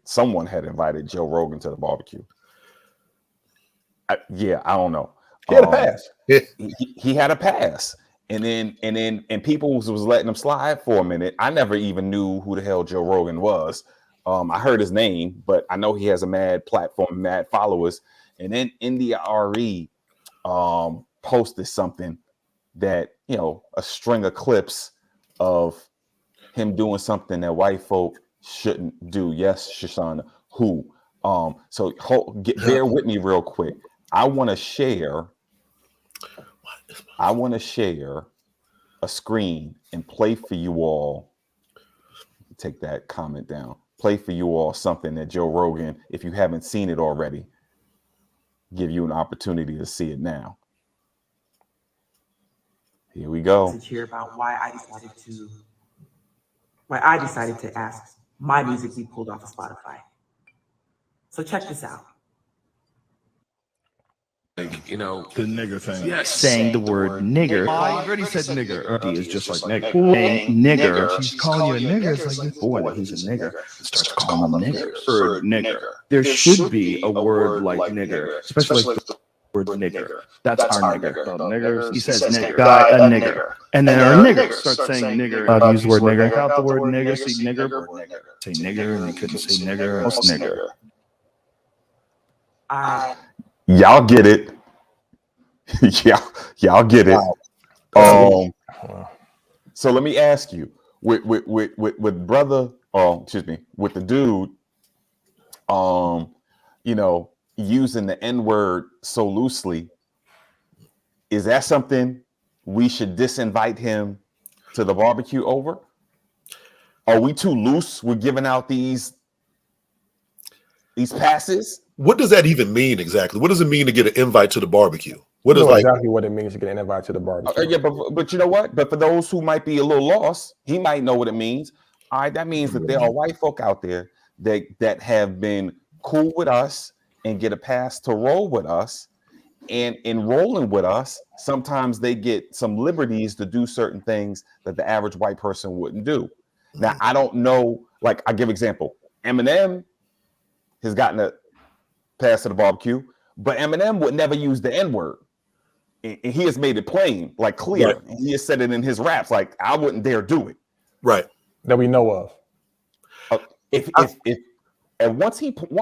someone had invited Joe Rogan to the barbecue. I don't know. He had a pass. He had a pass. And people was letting him slide for a minute. I never even knew who the hell Joe Rogan was. I heard his name, but I know he has a mad platform, mad followers. And then India RE posted something that, a string of clips of him doing something that white folk shouldn't do. Yes, Shoshana, who? So bear with me real quick. I want to share a screen and play for you all. Take that comment down. Play for you all something that Joe Rogan, if you haven't seen it already, give you an opportunity to see it now. Here we go. Here about why I decided to ask my music be pulled off of Spotify. So check this out. The nigger thing. Yes. Saying the word nigger. I already said nigger. D is just like nigger. Saying nigger. She's calling you a nigger. It's like, boy, he's a nigger. Starts calling them niggers. Word nigger. There should be a word like nigger, especially the word nigger. That's our nigger. Niggers. He says nigger. Guy, a nigger. And then our nigger starts saying nigger. Use the word nigger. Out the word nigger. See nigger. Word nigger. Say nigger, and he couldn't say nigger. Most nigger. Y'all get it. Y'all get it. So let me ask you, with brother, with the dude, using the N-word so loosely, is that something we should disinvite him to the barbecue over? Are we too loose with giving out these passes? What does that even mean exactly? What does it mean to get an invite to the barbecue? What is exactly what it means to get an invite to the barbecue? But you know what? But for those who might be a little lost, he might know what it means. All right, that means that there are white folk out there that have been cool with us and get a pass to roll with us, and in rolling with us, sometimes they get some liberties to do certain things that the average white person wouldn't do. Now, I don't know. Like, I give example. Eminem has gotten a pass to the barbecue, but Eminem would never use the N-word. And he has made it plain, like clear. Right. He has said it in his raps, like, I wouldn't dare do it. Right. That we know of. If at one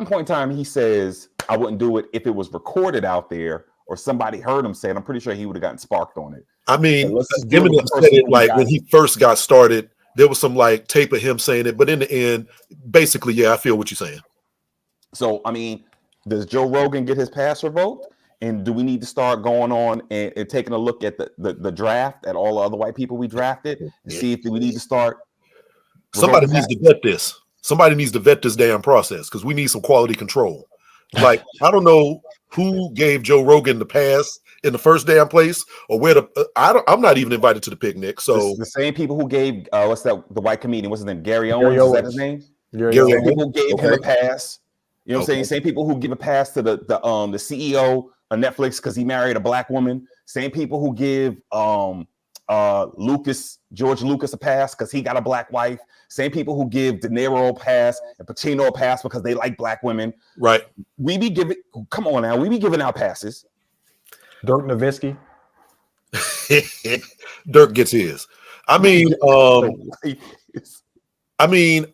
point in time, he says, I wouldn't do it if it was recorded out there or somebody heard him say it, I'm pretty sure he would have gotten sparked on it. I mean, Eminem said it like when he first got started, there was some like tape of him saying it, but in the end, basically, yeah, I feel what you're saying. So, I mean, does Joe Rogan get his pass revoked? And do we need to start going on and taking a look at the draft, at all the other white people we drafted, and see if we need to start? Somebody needs to vet this. Somebody needs to vet this damn process because we need some quality control. Like, I don't know who gave Joe Rogan the pass in the first damn place, or where I'm not even invited to the picnic. So the same people who gave the white comedian, what's his name? Gary Owens. Is that his name? Gary Owens. People gave him a pass. You know what I'm saying? Same people who give a pass to the CEO of Netflix because he married a black woman. Same people who give George Lucas a pass because he got a black wife. Same people who give De Niro a pass and Pacino a pass because they like black women. Right. We be giving out passes. Dirk Nowitzki. Dirk gets his. I mean,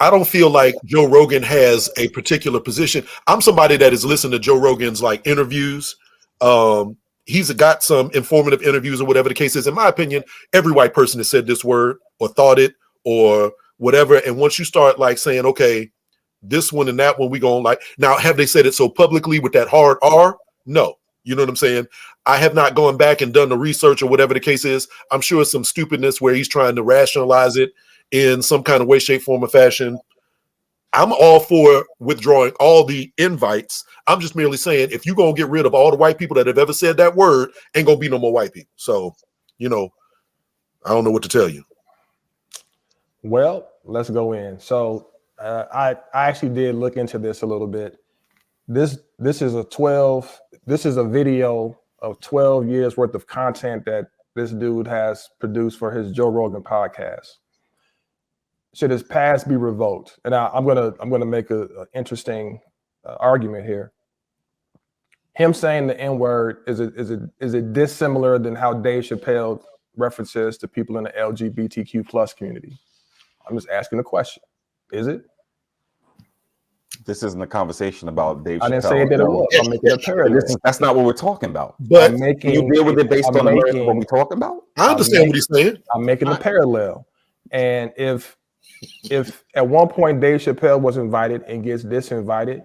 I don't feel like Joe Rogan has a particular position. I'm somebody that has listened to Joe Rogan's like interviews. He's got some informative interviews or whatever the case is. In my opinion, every white person has said this word or thought it or whatever. And once you start like saying, okay, this one and that one, we going like, now have they said it so publicly with that hard R? No. You know what I'm saying? I have not gone back and done the research or whatever the case is. I'm sure it's some stupidness where he's trying to rationalize it in some kind of way, shape, form, or fashion. I'm all for withdrawing all the invites. I'm just merely saying, if you're going to get rid of all the white people that have ever said that word, ain't going to be no more white people. So, I don't know what to tell you. Well, let's go in. So I actually did look into this a little bit. This is a video of 12 years worth of content that this dude has produced for his Joe Rogan podcast. should his past be revoked? And I'm gonna make a interesting argument here. Him saying the N-word is it dissimilar than how Dave Chappelle references to people in the LGBTQ plus community? I'm just asking the question. Is it? This isn't a conversation about Dave Chappelle. I didn't say that it was. I'm making a parallel. That's not what we're talking about. But Can you deal with it based on the merits of what we're talking about? I understand what he's saying. I'm making a parallel. And if at one point Dave Chappelle was invited and gets disinvited,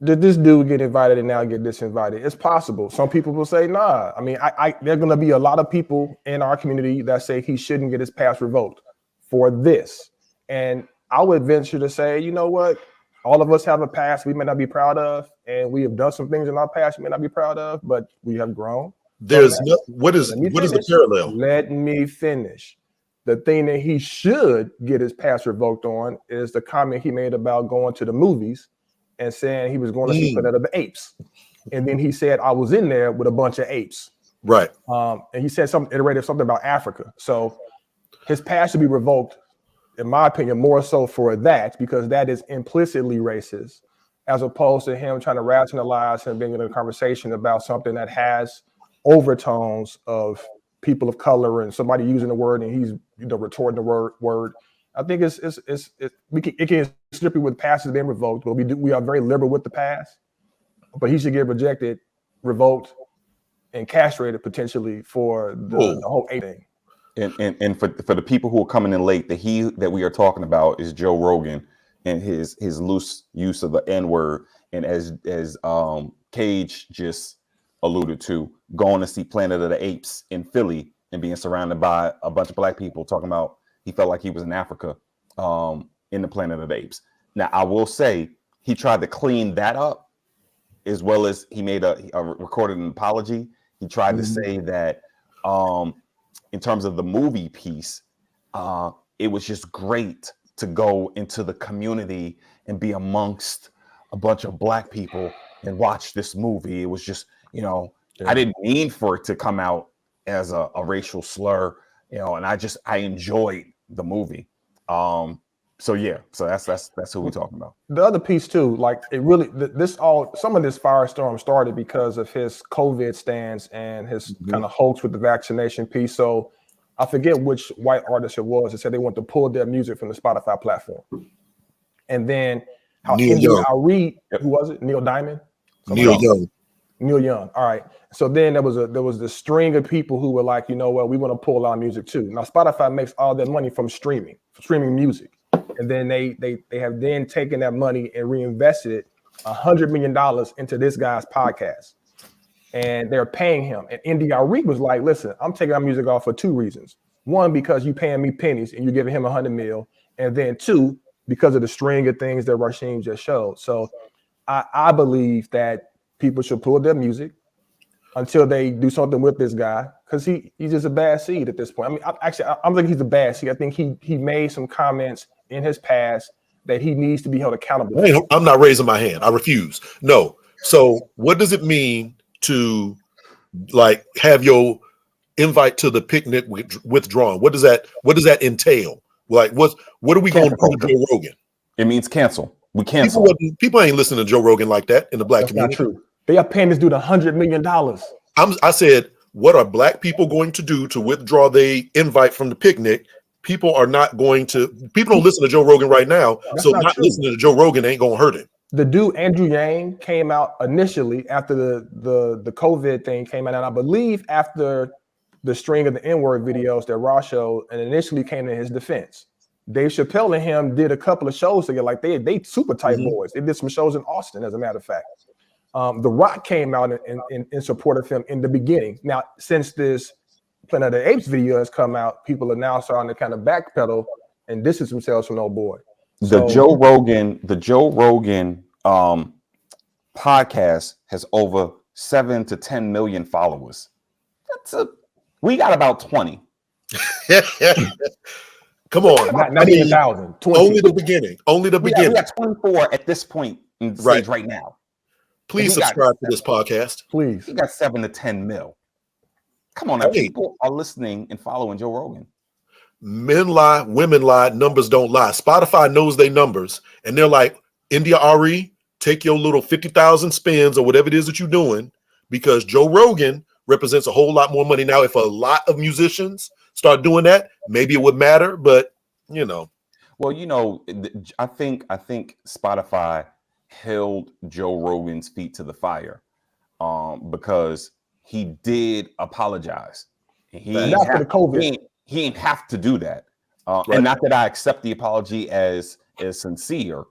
did this dude get invited and now get disinvited? It's possible. Some people will say, nah. I mean, there are going to be a lot of people in our community that say he shouldn't get his pass revoked for this. And I would venture to say, you know what? All of us have a past we may not be proud of, and we have done some things in our past we may not be proud of, but we have grown. There's no, what is the parallel? Let me finish. The thing that he should get his pass revoked on is the comment he made about going to the movies and saying he was going to see Planet of the Apes. And then he said, I was in there with a bunch of apes. Right. And he said something about Africa. So his pass should be revoked, in my opinion, more so for that, because that is implicitly racist, as opposed to him trying to rationalize and being in a conversation about something that has overtones of people of color and somebody using the word and he's retorting the word. I think it can slippery with passes being revoked, but we are very liberal with the pass. But he should get rejected, revoked, and castrated potentially for the whole A thing. And for the people who are coming in late, that we are talking about is Joe Rogan and his loose use of the N-word. And as Cage just alluded to, going to see Planet of the Apes in Philly and being surrounded by a bunch of black people talking about he felt like he was in Africa in the Planet of the Apes. Now, I will say he tried to clean that up, as well as he made a recorded an apology. He tried to say that in terms of the movie piece, it was just great to go into the community and be amongst a bunch of black people and watch this movie. It was just, I didn't mean for it to come out as a racial slur, and I enjoyed the movie. So that's who we're talking about. The other piece too, like it really, some of this firestorm started because of his COVID stance and his kind of hoax with the vaccination piece. So I forget which white artist it was that said they want to pull their music from the Spotify platform. And then how I'll read, who was it? Neil Diamond? Neil Young. All right. So then there was the string of people who were like, you know what, we want to pull our music too. Now Spotify makes all their money from streaming music. And then they have then taken that money and reinvested $100 million into this guy's podcast. And they're paying him. And NDR was like, listen, I'm taking our music off for two reasons. One, because you paying me pennies and you're giving him $100 million. And then two, because of the string of things that Rasheem just showed. So I believe that people should pull their music until they do something with this guy, because he's just a bad seed at this point. I mean, I don't think he's a bad seed. I think he made some comments in his past that he needs to be held accountable. I'm not raising my hand. I refuse. No. So what does it mean to like have your invite to the picnic withdrawn? What does that entail? Like what are we going to do to Joe Rogan? It means cancel. We cancel. People ain't listening to Joe Rogan like that in the black community. That's not true. They are paying this dude $100 million. I said, what are black people going to do to withdraw the invite from the picnic? People don't listen to Joe Rogan right now. That's so not listening to Joe Rogan ain't gonna hurt him. The dude, Andrew Yang, came out initially after the COVID thing came out, and I believe after the string of the N-word videos that Ross showed, and initially came to his defense. Dave Chappelle and him did a couple of shows together. Like they super tight boys. They did some shows in Austin, as a matter of fact. The Rock came out in support of him in the beginning. Now, since this Planet of the Apes video has come out, people are now starting to kind of backpedal and distance themselves from old boy. The Joe Rogan podcast has over 7 to 10 million followers. We got about 20. Come on, not even 1,000. Only the beginning. Only the beginning. We got 24 at this point in the stage right now. Please subscribe to this podcast. Please. We got 7 to 10 mil. Come on, now, people are listening and following Joe Rogan. Men lie, women lie, numbers don't lie. Spotify knows their numbers, and they're like, India RE, take your little 50,000 spins or whatever it is that you're doing, because Joe Rogan represents a whole lot more money. Now, if a lot of musicians start doing that, maybe it would matter, but you know. Well, you know, I think Spotify held Joe Rogan's feet to the fire, because he did apologize. He And ain't that's for have, the COVID. he ain't have to do that. Right. And not that I accept the apology as sincere,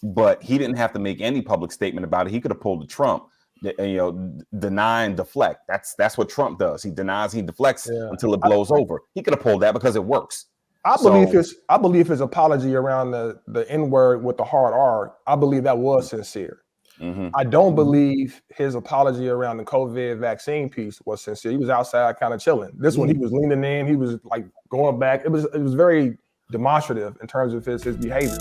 but he didn't have to make any public statement about it. He could have pulled the Trump, you know, deny and deflect. That's what Trump does. He denies, he deflects until it blows over. He could have pulled that because it works. I believe his apology around the N-word with the hard R, I believe that was sincere. Mm-hmm. I don't believe his apology around the COVID vaccine piece was sincere. He was outside kind of chilling. This one, he was leaning in, he was like going back. It was very demonstrative in terms of his behavior.